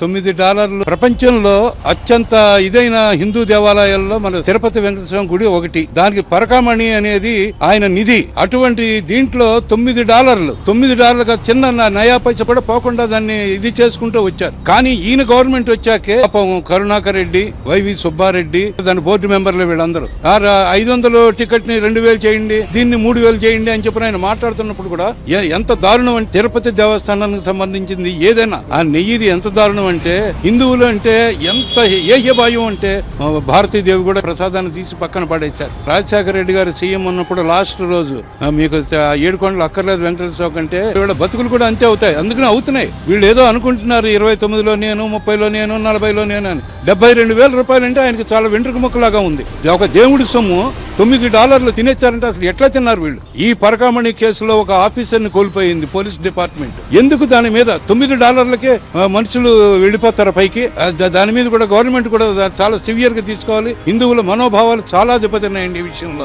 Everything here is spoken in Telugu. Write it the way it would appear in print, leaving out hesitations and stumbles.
$9 ప్రపంచంలో అత్యంత ఇదైన హిందూ దేవాలయాల్లో మన తిరుపతి వెంకటేశ్వర స్వామి గుడి ఒకటి. దానికి పరకామణి అనేది ఆయన నిధి. అటువంటి దీంట్లో $9 చిన్న నయా పైసా కూడా పోకుండా దాన్ని ఇది చేసుకుంటూ వచ్చారు. కానీ ఈయన గవర్నమెంట్ వచ్చాకే కరుణాకర్ రెడ్డి, వైవి సుబ్బారెడ్డి, దాని బోర్డు మెంబర్లు వీళ్ళందరూ 500 టికెట్ ని 2000 చేయండి, దీన్ని 3000 చేయండి అని చెప్పి ఆయన మాట్లాడుతున్నప్పుడు కూడా ఎంత దారుణం అంటే తిరుపతి దేవస్థానానికి సంబంధించింది ఏదైనా ఆ నెయ్యిది ఎంత దారుణం అంటే హిందువులు అంటే ఎంత ఏహ్యభాయం అంటే భారతీదేవి కూడా ప్రసాదాన్ని తీసి పక్కన పడేశారు. రాజశేఖర రెడ్డి గారు సీఎం ఉన్నప్పుడు లాస్ట్ రోజు మీకు 7 కొండలు అక్కర్లేదు వెంకటేశ్వర కంటే వీళ్ళ బతుకులు కూడా అంతే అవుతాయి. అందుకనే అవుతున్నాయి. వీళ్ళు ఏదో అనుకుంటున్నారు 29లో నేను, 30లో నేను, 40లో నేను అని. 72,000 రూపాయలు అంటే ఆయనకి చాలా వెంట్రుక ముక్కలాగా ఉంది. ఒక దేవుడి సొమ్ము $9 తినేచ్చారంటే అసలు ఎట్లా తిన్నారు వీళ్ళు? ఈ పరకామణి కేసులో ఒక ఆఫీసర్ ని కోల్పోయింది పోలీస్ డిపార్ట్మెంట్. ఎందుకు దాని మీద $9కే మనుషులు వెళ్ళిపోతారు పైకి? దాని మీద కూడా గవర్నమెంట్ కూడా చాలా సివియర్ గా తీసుకోవాలి. హిందువుల మనోభావాలు చాలా దెబ్బతిన్నాయండి ఈ విషయంలో.